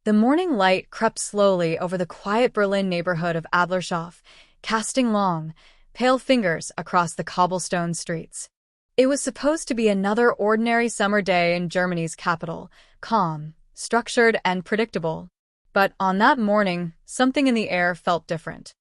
The morning light crept slowly over the quiet Berlin neighborhood of Adlershof, casting long, pale fingers across the cobblestone streets. It was supposed to be another ordinary summer day in Germany's capital, calm, structured, and predictable. But on that morning, something in the air felt different.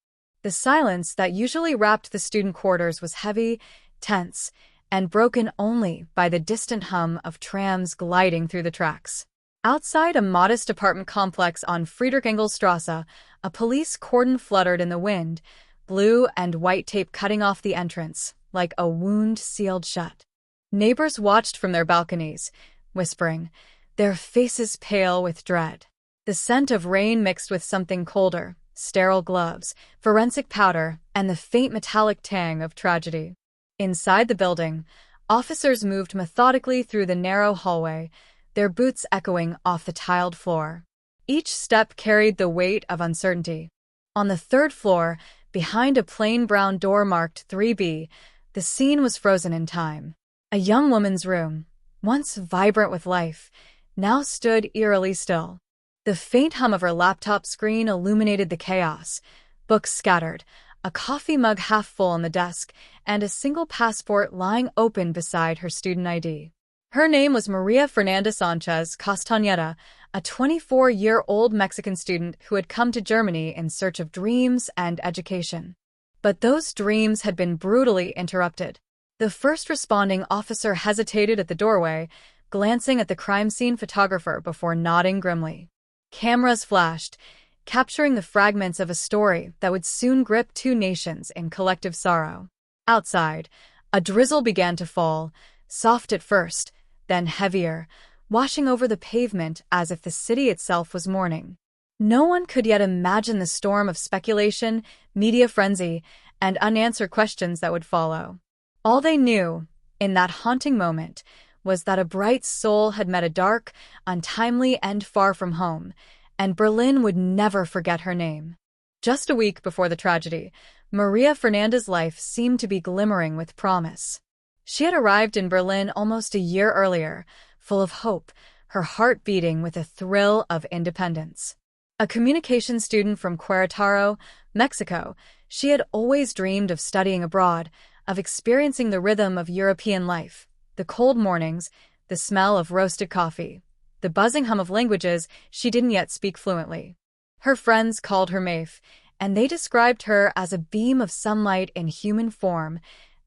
The silence that usually wrapped the student quarters was heavy, tense, and broken only by the distant hum of trams gliding through the tracks. Outside a modest apartment complex on Friedrich-Engels-Straße, a police cordon fluttered in the wind, blue and white tape cutting off the entrance, like a wound sealed shut. Neighbors watched from their balconies, whispering, their faces pale with dread. The scent of rain mixed with something colder, sterile gloves, forensic powder, and the faint metallic tang of tragedy. Inside the building, officers moved methodically through the narrow hallway, their boots echoing off the tiled floor. Each step carried the weight of uncertainty. On the third floor, behind a plain brown door marked 3B, the scene was frozen in time. A young woman's room, once vibrant with life, now stood eerily still. The faint hum of her laptop screen illuminated the chaos. Books scattered, a coffee mug half full on the desk, and a single passport lying open beside her student ID. Her name was María Fernanda Sánchez Castañeda, a 24-year-old Mexican student who had come to Germany in search of dreams and education. But those dreams had been brutally interrupted. The first responding officer hesitated at the doorway, glancing at the crime scene photographer before nodding grimly. Cameras flashed, capturing the fragments of a story that would soon grip two nations in collective sorrow. Outside, a drizzle began to fall, soft at first, then heavier, washing over the pavement as if the city itself was mourning. No one could yet imagine the storm of speculation, media frenzy, and unanswered questions that would follow. All they knew, in that haunting moment, was that a bright soul had met a dark, untimely end far from home, and Berlin would never forget her name. Just a week before the tragedy, María Fernanda's life seemed to be glimmering with promise. She had arrived in Berlin almost a year earlier, full of hope, her heart beating with a thrill of independence. A communication student from Querétaro, Mexico, she had always dreamed of studying abroad, of experiencing the rhythm of European life, the cold mornings, the smell of roasted coffee, the buzzing hum of languages she didn't yet speak fluently. Her friends called her Maeve, and they described her as a beam of sunlight in human form,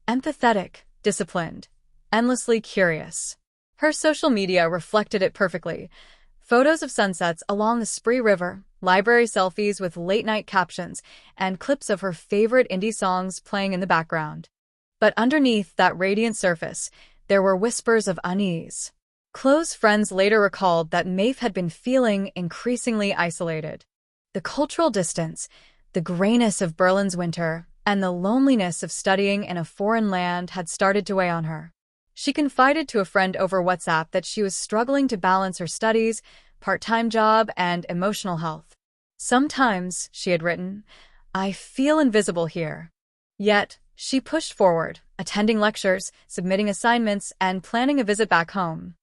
empathetic, disciplined, endlessly curious. Her social media reflected it perfectly. Photos of sunsets along the Spree River, library selfies with late-night captions, and clips of her favorite indie songs playing in the background. But underneath that radiant surface, there were whispers of unease. Close friends later recalled that Maeve had been feeling increasingly isolated. The cultural distance, the grayness of Berlin's winter, and the loneliness of studying in a foreign land had started to weigh on her. She confided to a friend over WhatsApp that she was struggling to balance her studies, part-time job, and emotional health. Sometimes, she had written, I feel invisible here. Yet, she pushed forward, attending lectures, submitting assignments, and planning a visit back home.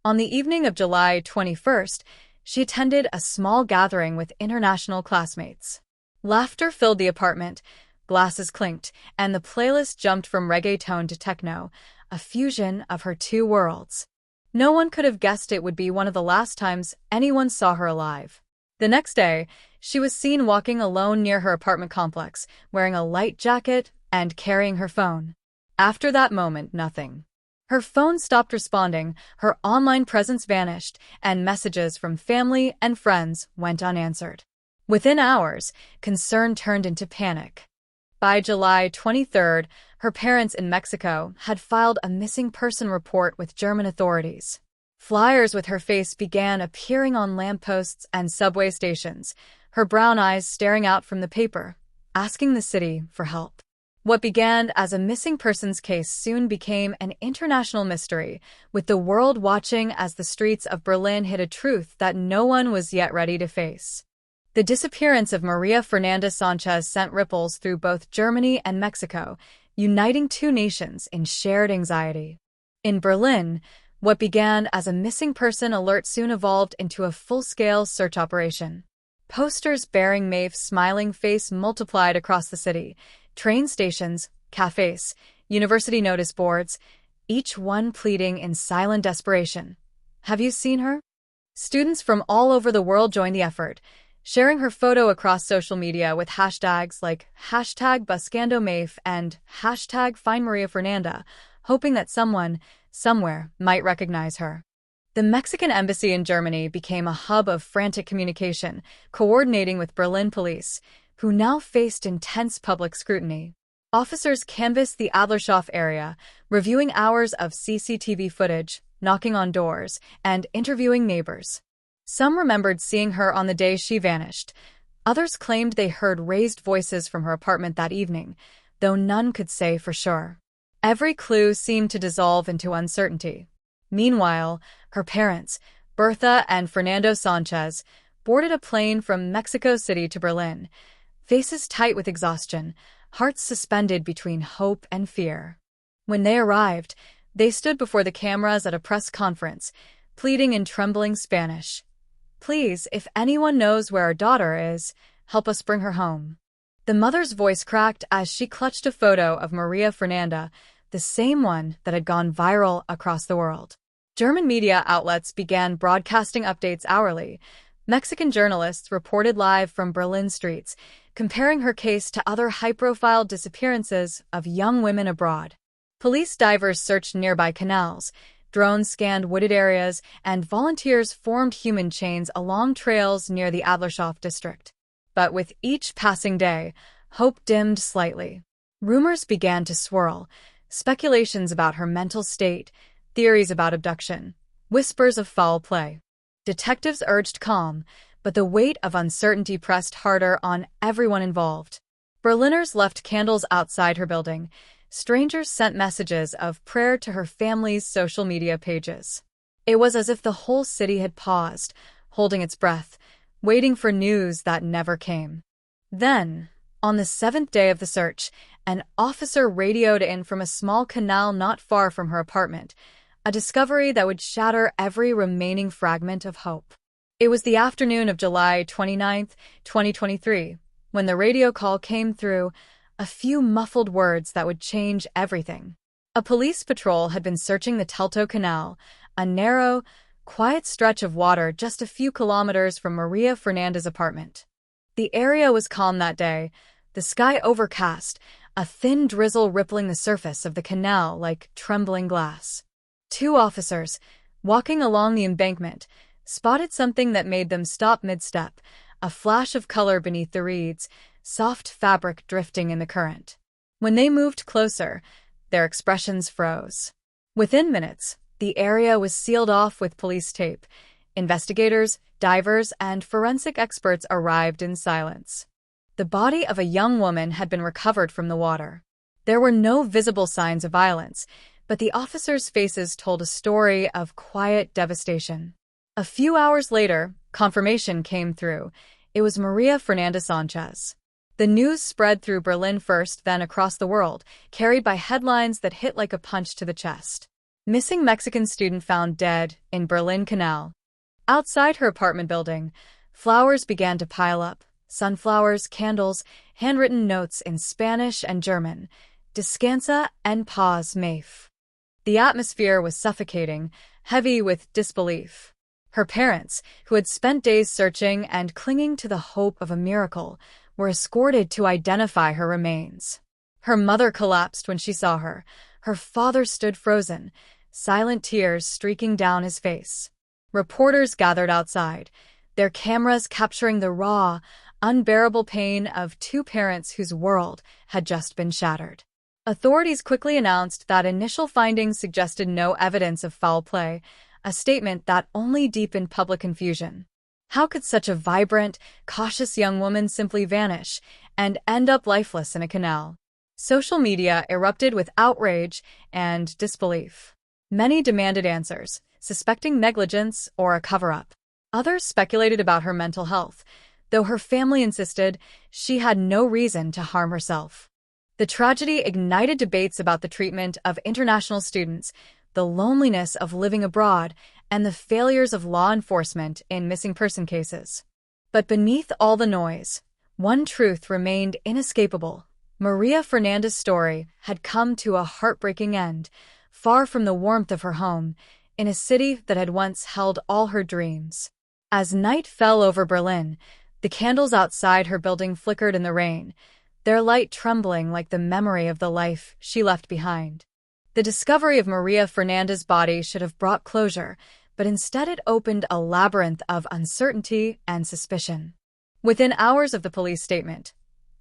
On the evening of July 21st, she attended a small gathering with international classmates. Laughter filled the apartment, glasses clinked, and the playlist jumped from reggaeton to techno, a fusion of her two worlds. No one could have guessed it would be one of the last times anyone saw her alive. The next day, she was seen walking alone near her apartment complex, wearing a light jacket and carrying her phone. After that moment, nothing. Her phone stopped responding, her online presence vanished, and messages from family and friends went unanswered. Within hours, concern turned into panic. By July 23rd, her parents in Mexico had filed a missing person report with German authorities. Flyers with her face began appearing on lampposts and subway stations, her brown eyes staring out from the paper, asking the city for help. What began as a missing persons case soon became an international mystery, with the world watching as the streets of Berlin hid a truth that no one was yet ready to face. The disappearance of María Fernanda Sánchez sent ripples through both Germany and Mexico, uniting two nations in shared anxiety. In Berlin, What began as a missing person alert soon evolved into a full-scale search operation. Posters bearing Maeve's smiling face multiplied across the city. Train stations, cafes, university notice boards, each one pleading in silent desperation. "Have you seen her?" Students from all over the world joined the effort, sharing her photo across social media with hashtags like #BuscandoMaeve and #FindMariaFernanda, hoping that someone, somewhere, might recognize her. The Mexican embassy in Germany became a hub of frantic communication, coordinating with Berlin police, who now faced intense public scrutiny. Officers canvassed the Adlershof area, reviewing hours of CCTV footage, knocking on doors, and interviewing neighbors. Some remembered seeing her on the day she vanished. Others claimed they heard raised voices from her apartment that evening, though none could say for sure. Every clue seemed to dissolve into uncertainty. Meanwhile, her parents, Bertha and Fernando Sanchez, boarded a plane from Mexico City to Berlin, faces tight with exhaustion, hearts suspended between hope and fear. When they arrived, they stood before the cameras at a press conference, pleading in trembling Spanish. "Please, if anyone knows where our daughter is, help us bring her home." The mother's voice cracked as she clutched a photo of María Fernanda, the same one that had gone viral across the world. German media outlets began broadcasting updates hourly. Mexican journalists reported live from Berlin streets, comparing her case to other high-profile disappearances of young women abroad. Police divers searched nearby canals, drones scanned wooded areas, and volunteers formed human chains along trails near the Adlershof district. But with each passing day, hope dimmed slightly. Rumors began to swirl, speculations about her mental state, theories about abduction, whispers of foul play. Detectives urged calm, but the weight of uncertainty pressed harder on everyone involved. Berliners left candles outside her building. Strangers sent messages of prayer to her family's social media pages. It was as if the whole city had paused, holding its breath, waiting for news that never came. Then, on the 7th day of the search, an officer radioed in from a small canal not far from her apartment, a discovery that would shatter every remaining fragment of hope. It was the afternoon of July 29, 2023, when the radio call came through, a few muffled words that would change everything. A police patrol had been searching the Telto Canal, a narrow, quiet stretch of water just a few kilometers from María Fernanda's apartment. The area was calm that day, the sky overcast, a thin drizzle rippling the surface of the canal like trembling glass. Two officers, walking along the embankment, spotted something that made them stop mid-step, a flash of color beneath the reeds, soft fabric drifting in the current. When they moved closer, their expressions froze. Within minutes, the area was sealed off with police tape. Investigators, divers, and forensic experts arrived in silence. The body of a young woman had been recovered from the water. There were no visible signs of violence, but the officers' faces told a story of quiet devastation. A few hours later, confirmation came through. It was María Fernanda Sánchez. The news spread through Berlin first, then across the world, carried by headlines that hit like a punch to the chest. Missing Mexican student found dead in Berlin Canal. Outside her apartment building, flowers began to pile up. Sunflowers, candles, handwritten notes in Spanish and German. Descansa en paz, Maeve. The atmosphere was suffocating, heavy with disbelief. Her parents, who had spent days searching and clinging to the hope of a miracle, were escorted to identify her remains. Her mother collapsed when she saw her. Her father stood frozen, silent tears streaking down his face. Reporters gathered outside, their cameras capturing the raw, unbearable pain of two parents whose world had just been shattered. Authorities quickly announced that initial findings suggested no evidence of foul play, a statement that only deepened public confusion. How could such a vibrant, cautious young woman simply vanish and end up lifeless in a canal? Social media erupted with outrage and disbelief. Many demanded answers, suspecting negligence or a cover-up. Others speculated about her mental health, though her family insisted she had no reason to harm herself. The tragedy ignited debates about the treatment of international students, the loneliness of living abroad, and the failures of law enforcement in missing person cases. But beneath all the noise, one truth remained inescapable. María Fernanda's story had come to a heartbreaking end, far from the warmth of her home, in a city that had once held all her dreams. As night fell over Berlin, the candles outside her building flickered in the rain, their light trembling like the memory of the life she left behind. The discovery of María Fernanda's body should have brought closure, but instead it opened a labyrinth of uncertainty and suspicion. Within hours of the police statement,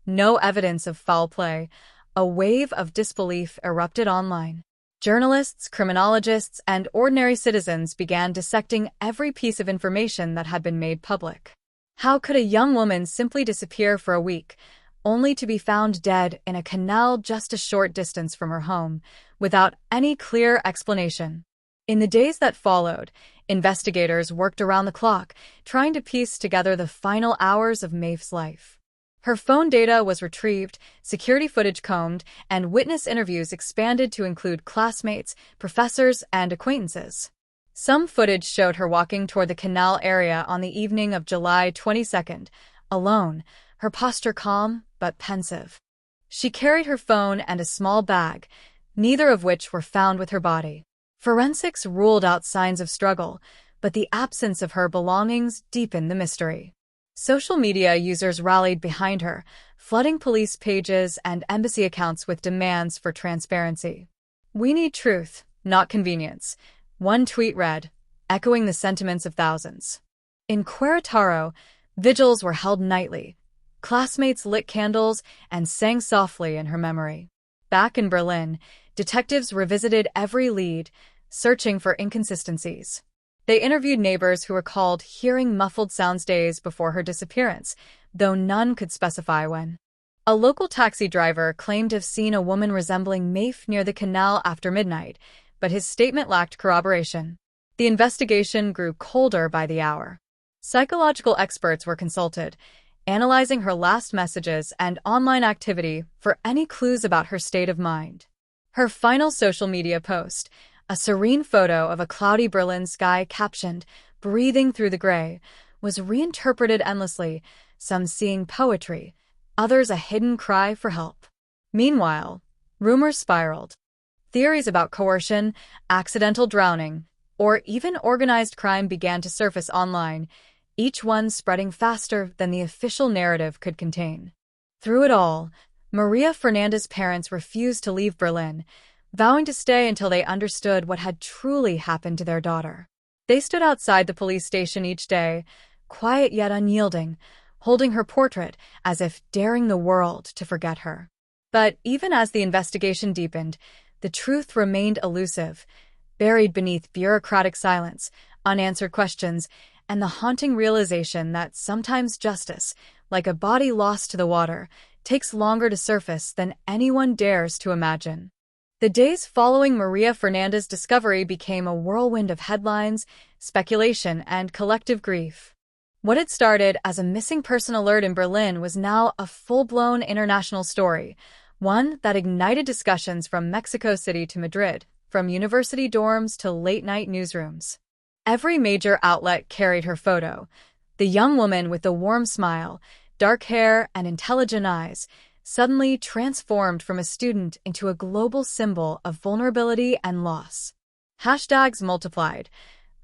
no evidence of foul play, a wave of disbelief erupted online. Journalists, criminologists, and ordinary citizens began dissecting every piece of information that had been made public. How could a young woman simply disappear for a week, only to be found dead in a canal just a short distance from her home, without any clear explanation? In the days that followed, investigators worked around the clock, trying to piece together the final hours of Maef's life. Her phone data was retrieved, security footage combed, and witness interviews expanded to include classmates, professors, and acquaintances. Some footage showed her walking toward the canal area on the evening of July 22nd, alone, her posture calm but pensive. She carried her phone and a small bag, neither of which were found with her body. Forensics ruled out signs of struggle, but the absence of her belongings deepened the mystery. Social media users rallied behind her, flooding police pages and embassy accounts with demands for transparency. "We need truth, not convenience," one tweet read, echoing the sentiments of thousands. In Querétaro, vigils were held nightly. Classmates lit candles and sang softly in her memory. Back in Berlin, detectives revisited every lead, searching for inconsistencies. They interviewed neighbors who recalled hearing muffled sounds days before her disappearance, though none could specify when. A local taxi driver claimed to have seen a woman resembling Maef near the canal after midnight, but his statement lacked corroboration. The investigation grew colder by the hour. Psychological experts were consulted, analyzing her last messages and online activity for any clues about her state of mind. Her final social media post, a serene photo of a cloudy Berlin sky captioned, "Breathing through the gray," was reinterpreted endlessly, some seeing poetry, others a hidden cry for help. Meanwhile, rumors spiraled. Theories about coercion, accidental drowning, or even organized crime began to surface online, each one spreading faster than the official narrative could contain. Through it all, María Fernanda's parents refused to leave Berlin, vowing to stay until they understood what had truly happened to their daughter. They stood outside the police station each day, quiet yet unyielding, holding her portrait as if daring the world to forget her. But even as the investigation deepened, the truth remained elusive, buried beneath bureaucratic silence, unanswered questions, and the haunting realization that sometimes justice, like a body lost to the water, takes longer to surface than anyone dares to imagine. The days following María Fernanda's discovery became a whirlwind of headlines, speculation, and collective grief. What had started as a missing person alert in Berlin was now a full-blown international story, one that ignited discussions from Mexico City to Madrid, from university dorms to late-night newsrooms. Every major outlet carried her photo, the young woman with the warm smile, dark hair, and intelligent eyes, suddenly transformed from a student into a global symbol of vulnerability and loss. Hashtags multiplied.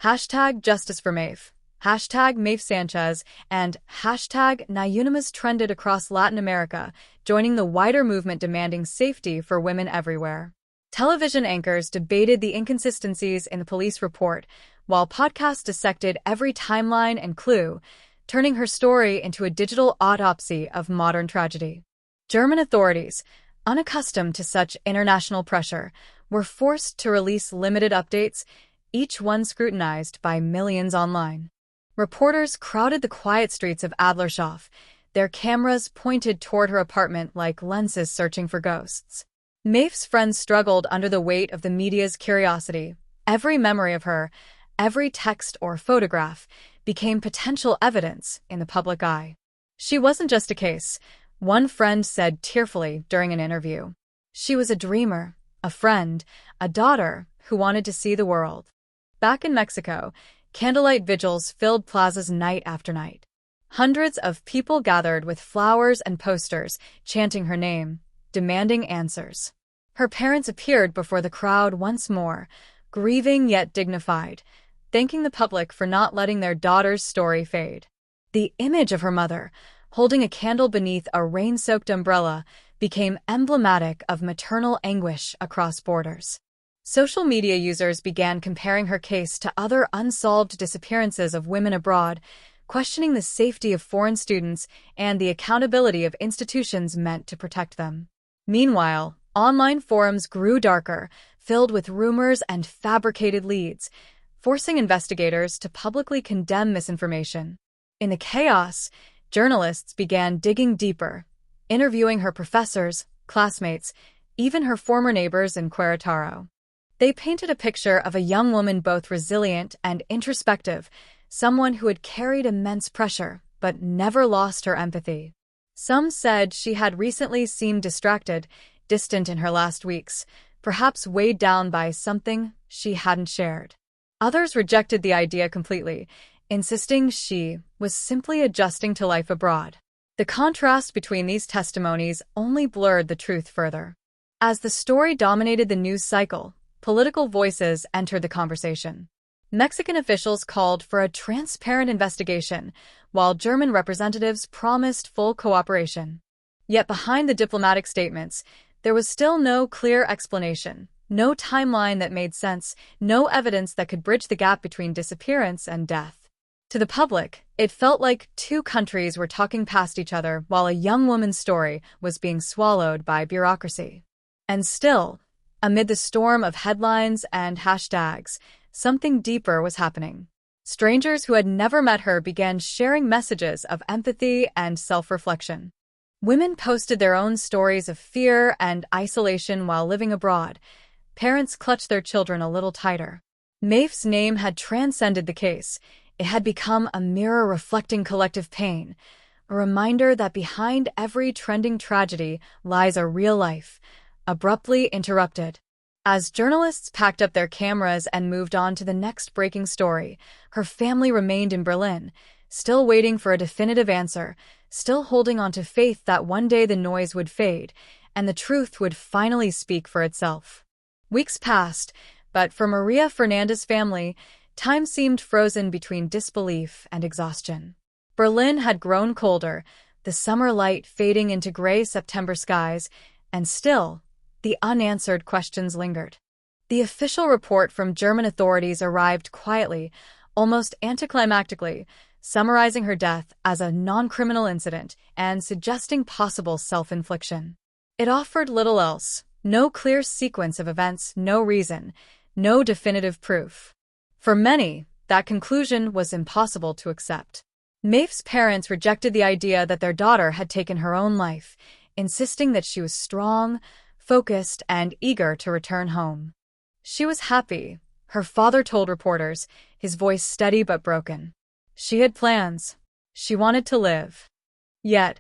Hashtag Justice for Maef, hashtag Maef Sanchez, and hashtag Nayunimas trended across Latin America, joining the wider movement demanding safety for women everywhere. Television anchors debated the inconsistencies in the police report, while podcasts dissected every timeline and clue, turning her story into a digital autopsy of modern tragedy. German authorities, unaccustomed to such international pressure, were forced to release limited updates, each one scrutinized by millions online. Reporters crowded the quiet streets of Adlershof, their cameras pointed toward her apartment like lenses searching for ghosts. Maef's friends struggled under the weight of the media's curiosity. Every memory of her, every text or photograph, became potential evidence in the public eye. She wasn't just a case, one friend said tearfully during an interview. She was a dreamer, a friend, a daughter who wanted to see the world. Back in Mexico, candlelight vigils filled plazas night after night. Hundreds of people gathered with flowers and posters, chanting her name, demanding answers. Her parents appeared before the crowd once more, grieving yet dignified, thanking the public for not letting their daughter's story fade. The image of her mother, holding a candle beneath a rain-soaked umbrella, became emblematic of maternal anguish across borders. Social media users began comparing her case to other unsolved disappearances of women abroad, questioning the safety of foreign students and the accountability of institutions meant to protect them. Meanwhile, online forums grew darker, filled with rumors and fabricated leads, forcing investigators to publicly condemn misinformation. In the chaos, journalists began digging deeper, interviewing her professors, classmates, even her former neighbors in Querétaro. They painted a picture of a young woman both resilient and introspective, someone who had carried immense pressure but never lost her empathy. Some said she had recently seemed distracted, distant in her last weeks, perhaps weighed down by something she hadn't shared. Others rejected the idea completely, insisting she was simply adjusting to life abroad. The contrast between these testimonies only blurred the truth further. As the story dominated the news cycle, political voices entered the conversation. Mexican officials called for a transparent investigation, while German representatives promised full cooperation. Yet behind the diplomatic statements, there was still no clear explanation, no timeline that made sense, no evidence that could bridge the gap between disappearance and death. To the public, it felt like two countries were talking past each other while a young woman's story was being swallowed by bureaucracy. And still, amid the storm of headlines and hashtags, something deeper was happening. Strangers who had never met her began sharing messages of empathy and self-reflection. Women posted their own stories of fear and isolation while living abroad. Parents clutched their children a little tighter. Maif's name had transcended the case. It had become a mirror reflecting collective pain, a reminder that behind every trending tragedy lies a real life, abruptly interrupted. As journalists packed up their cameras and moved on to the next breaking story, her family remained in Berlin, still waiting for a definitive answer, still holding on to faith that one day the noise would fade and the truth would finally speak for itself. Weeks passed, but for María Fernanda's family, time seemed frozen between disbelief and exhaustion. Berlin had grown colder, the summer light fading into gray September skies, and still, the unanswered questions lingered. The official report from German authorities arrived quietly, almost anticlimactically, summarizing her death as a non-criminal incident and suggesting possible self-infliction. It offered little else, no clear sequence of events, no reason, no definitive proof. For many, that conclusion was impossible to accept. Maif's parents rejected the idea that their daughter had taken her own life, insisting that she was strong, focused, and eager to return home. She was happy, her father told reporters, his voice steady but broken. She had plans. She wanted to live. Yet,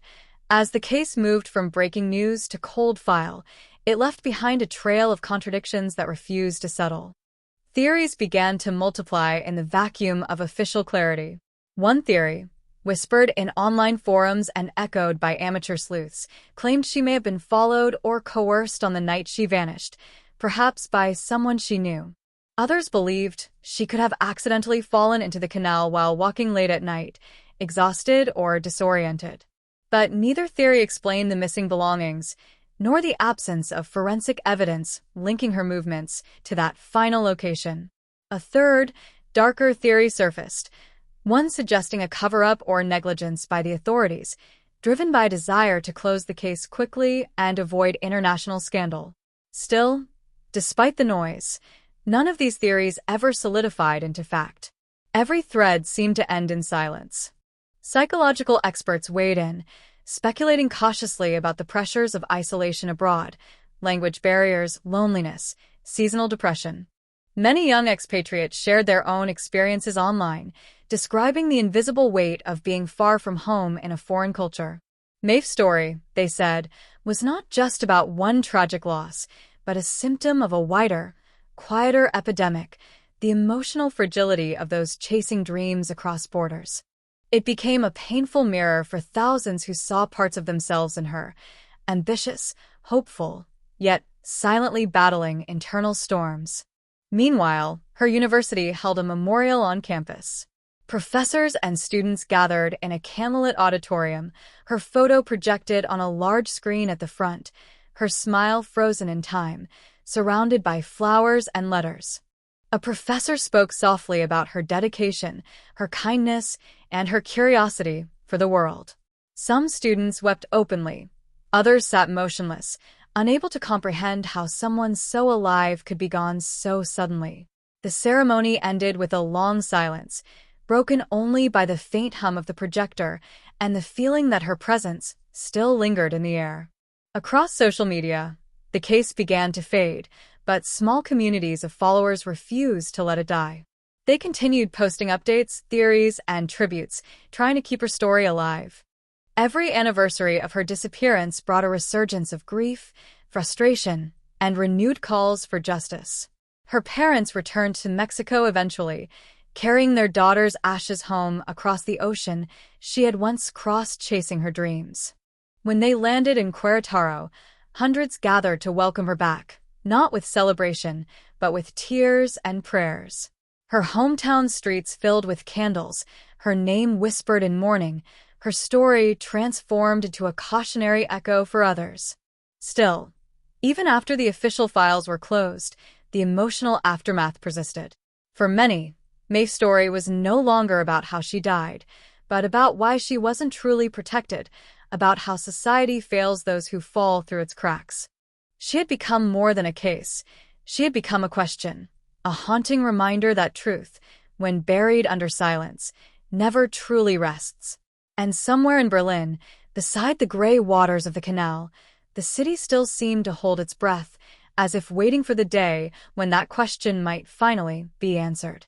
as the case moved from breaking news to cold file, it left behind a trail of contradictions that refused to settle. Theories began to multiply in the vacuum of official clarity. One theory, whispered in online forums and echoed by amateur sleuths, claimed she may have been followed or coerced on the night she vanished, perhaps by someone she knew. Others believed she could have accidentally fallen into the canal while walking late at night, exhausted or disoriented. But neither theory explained the missing belongings, nor the absence of forensic evidence linking her movements to that final location. A third, darker theory surfaced, one suggesting a cover-up or negligence by the authorities, driven by a desire to close the case quickly and avoid international scandal. Still, despite the noise, none of these theories ever solidified into fact. Every thread seemed to end in silence. Psychological experts weighed in, speculating cautiously about the pressures of isolation abroad, language barriers, loneliness, seasonal depression. Many young expatriates shared their own experiences online, describing the invisible weight of being far from home in a foreign culture. Maif's story, they said, was not just about one tragic loss, but a symptom of a wider, quieter epidemic, the emotional fragility of those chasing dreams across borders. It became a painful mirror for thousands who saw parts of themselves in her, ambitious, hopeful, yet silently battling internal storms. Meanwhile, her university held a memorial on campus. Professors and students gathered in a candlelit auditorium, her photo projected on a large screen at the front, her smile frozen in time, surrounded by flowers and letters. A professor spoke softly about her dedication, her kindness, and her curiosity for the world. Some students wept openly. Others sat motionless, unable to comprehend how someone so alive could be gone so suddenly. The ceremony ended with a long silence, broken only by the faint hum of the projector and the feeling that her presence still lingered in the air. Across social media, the case began to fade, but small communities of followers refused to let it die. They continued posting updates, theories, and tributes, trying to keep her story alive. Every anniversary of her disappearance brought a resurgence of grief, frustration, and renewed calls for justice. Her parents returned to Mexico eventually, carrying their daughter's ashes home across the ocean she had once crossed chasing her dreams. When they landed in Querétaro, hundreds gathered to welcome her back, not with celebration, but with tears and prayers. Her hometown streets filled with candles, her name whispered in mourning, her story transformed into a cautionary echo for others. Still, even after the official files were closed, the emotional aftermath persisted. For many, May's story was no longer about how she died, but about why she wasn't truly protected, about how society fails those who fall through its cracks. She had become more than a case. She had become a question, a haunting reminder that truth, when buried under silence, never truly rests. And somewhere in Berlin, beside the gray waters of the canal, the city still seemed to hold its breath, as if waiting for the day when that question might finally be answered.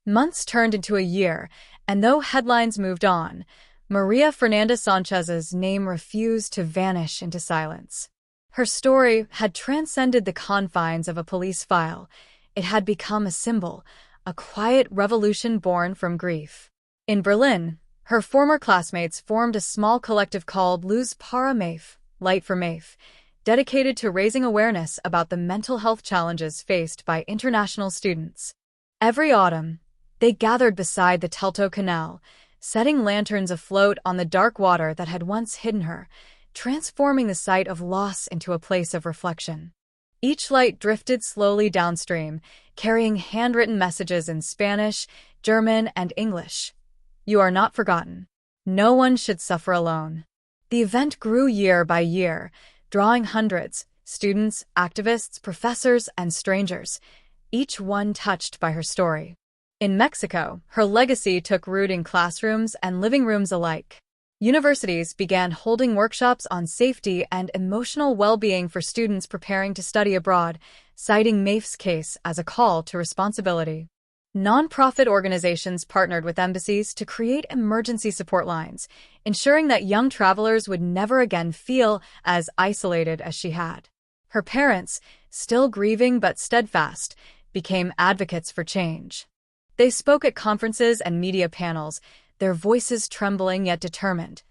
Months turned into a year, and though headlines moved on, María Fernanda Sánchez's name refused to vanish into silence. Her story had transcended the confines of a police file. It had become a symbol, a quiet revolution born from grief. In Berlin, her former classmates formed a small collective called Luz para Mafe, Light for Mafe, dedicated to raising awareness about the mental health challenges faced by international students. Every autumn, they gathered beside the Teltow Canal, setting lanterns afloat on the dark water that had once hidden her, transforming the site of loss into a place of reflection. Each light drifted slowly downstream, carrying handwritten messages in Spanish, German, and English. You are not forgotten. No one should suffer alone. The event grew year by year, drawing hundreds, students, activists, professors, and strangers, each one touched by her story. In Mexico, her legacy took root in classrooms and living rooms alike. Universities began holding workshops on safety and emotional well-being for students preparing to study abroad, citing Mafe's case as a call to responsibility. Nonprofit organizations partnered with embassies to create emergency support lines, ensuring that young travelers would never again feel as isolated as she had. Her parents, still grieving but steadfast, became advocates for change. They spoke at conferences and media panels, their voices trembling yet determined.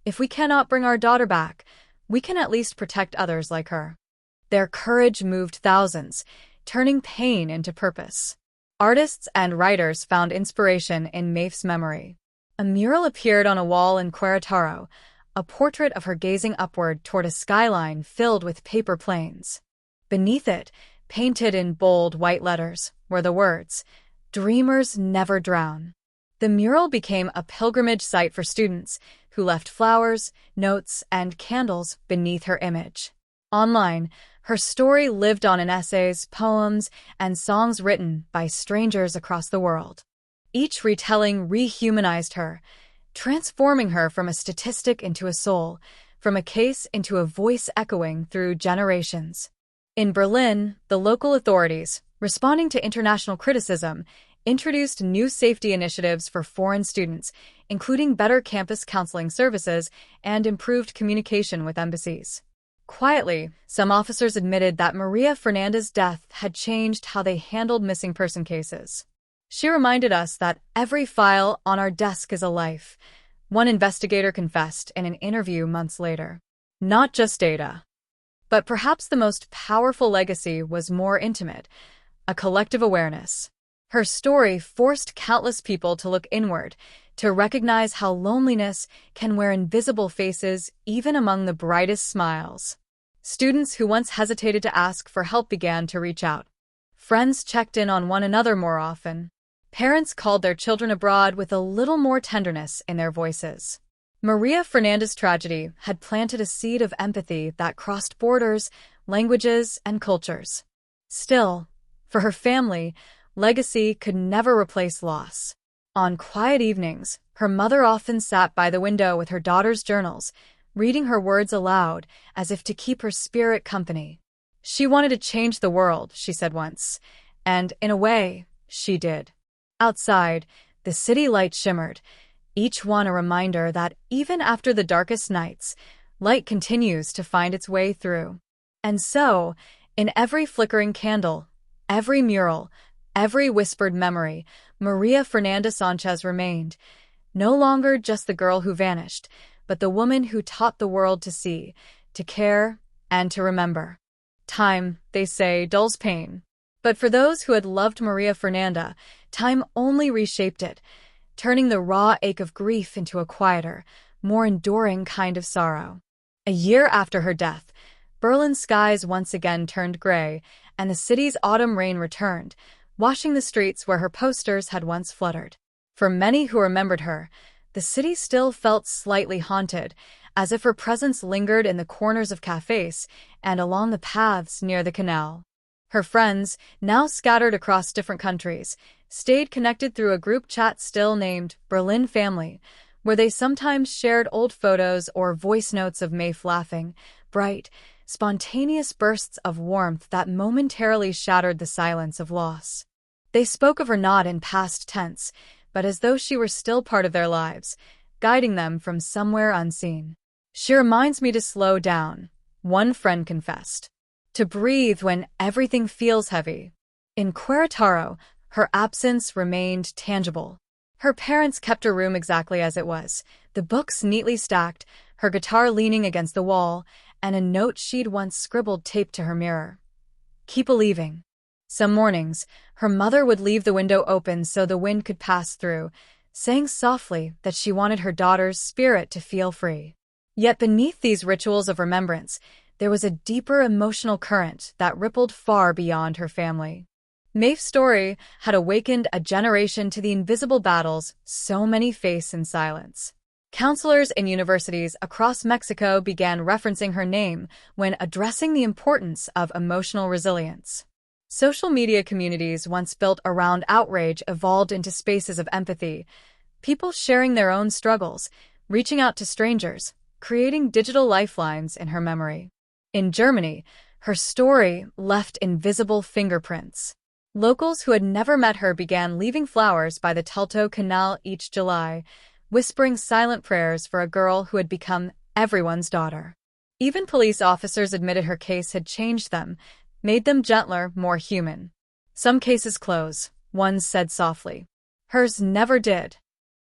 If we cannot bring our daughter back, we can at least protect others like her. Their courage moved thousands, turning pain into purpose. Artists and writers found inspiration in Mafe's memory. A mural appeared on a wall in Querétaro, a portrait of her gazing upward toward a skyline filled with paper planes. Beneath it, painted in bold white letters, were the words, "Dreamers never drown." The mural became a pilgrimage site for students who left flowers, notes, and candles beneath her image. Online, her story lived on in essays, poems, and songs written by strangers across the world. Each retelling rehumanized her, transforming her from a statistic into a soul, from a case into a voice echoing through generations. In Berlin, the local authorities, responding to international criticism, introduced new safety initiatives for foreign students, including better campus counseling services and improved communication with embassies. Quietly, some officers admitted that Maria Fernanda's death had changed how they handled missing person cases. She reminded us that every file on our desk is a life, one investigator confessed in an interview months later. Not just data. But perhaps the most powerful legacy was more intimate, a collective awareness. Her story forced countless people to look inward, to recognize how loneliness can wear invisible faces even among the brightest smiles. Students who once hesitated to ask for help began to reach out. Friends checked in on one another more often. Parents called their children abroad with a little more tenderness in their voices. Maria Fernanda's tragedy had planted a seed of empathy that crossed borders, languages, and cultures. Still, for her family, legacy could never replace loss. On quiet evenings, her mother often sat by the window with her daughter's journals, reading her words aloud as if to keep her spirit company. She wanted to change the world, she said once, and in a way, she did. Outside, the city lights shimmered, each one a reminder that even after the darkest nights, light continues to find its way through. And so, in every flickering candle, every mural, every whispered memory, María Fernanda Sánchez remained, no longer just the girl who vanished, but the woman who taught the world to see, to care, and to remember. Time, they say, dulls pain. But for those who had loved María Fernanda, time only reshaped it, turning the raw ache of grief into a quieter, more enduring kind of sorrow. A year after her death, Berlin's skies once again turned gray, and the city's autumn rain returned, washing the streets where her posters had once fluttered. For many who remembered her, the city still felt slightly haunted, as if her presence lingered in the corners of cafes and along the paths near the canal. Her friends, now scattered across different countries, stayed connected through a group chat still named Berlin Family, where they sometimes shared old photos or voice notes of Maeve laughing, bright, spontaneous bursts of warmth that momentarily shattered the silence of loss. They spoke of her not in past tense, but as though she were still part of their lives, guiding them from somewhere unseen. "She reminds me to slow down," one friend confessed. "To breathe when everything feels heavy." In Querétaro, her absence remained tangible. Her parents kept her room exactly as it was, the books neatly stacked, her guitar leaning against the wall, and a note she'd once scribbled taped to her mirror. "Keep believing." Some mornings, her mother would leave the window open so the wind could pass through, saying softly that she wanted her daughter's spirit to feel free. Yet beneath these rituals of remembrance, there was a deeper emotional current that rippled far beyond her family. Maeve's story had awakened a generation to the invisible battles so many face in silence. Counselors in universities across Mexico began referencing her name when addressing the importance of emotional resilience. Social media communities once built around outrage evolved into spaces of empathy, people sharing their own struggles, reaching out to strangers, creating digital lifelines in her memory. In Germany, her story left invisible fingerprints. Locals who had never met her began leaving flowers by the Teltow Canal each July, whispering silent prayers for a girl who had become everyone's daughter. Even police officers admitted her case had changed them, made them gentler, more human. "Some cases close," one said softly. Hers never did.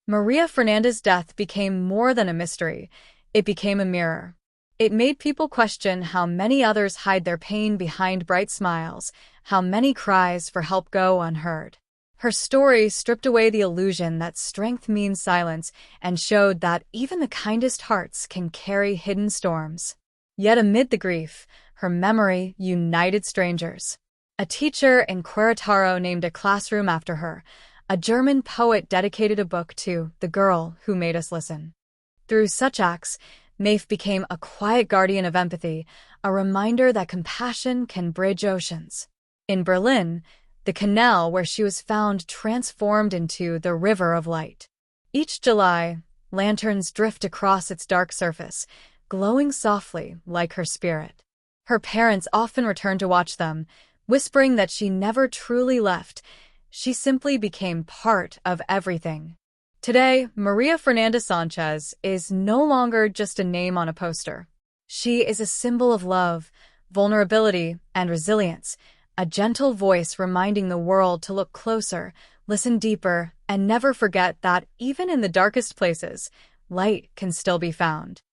Maria Fernanda's death became more than a mystery. It became a mirror. It made people question how many others hide their pain behind bright smiles, how many cries for help go unheard. Her story stripped away the illusion that strength means silence and showed that even the kindest hearts can carry hidden storms. Yet amid the grief, her memory united strangers. A teacher in Querétaro named a classroom after her. A German poet dedicated a book to "the girl who made us listen." Through such acts, Maeve became a quiet guardian of empathy, a reminder that compassion can bridge oceans. In Berlin, the canal where she was found transformed into the River of Light. Each July, lanterns drift across its dark surface, glowing softly like her spirit. Her parents often returned to watch them, whispering that she never truly left. She simply became part of everything. Today, María Fernanda Sánchez is no longer just a name on a poster. She is a symbol of love, vulnerability, and resilience, a gentle voice reminding the world to look closer, listen deeper, and never forget that even in the darkest places, light can still be found.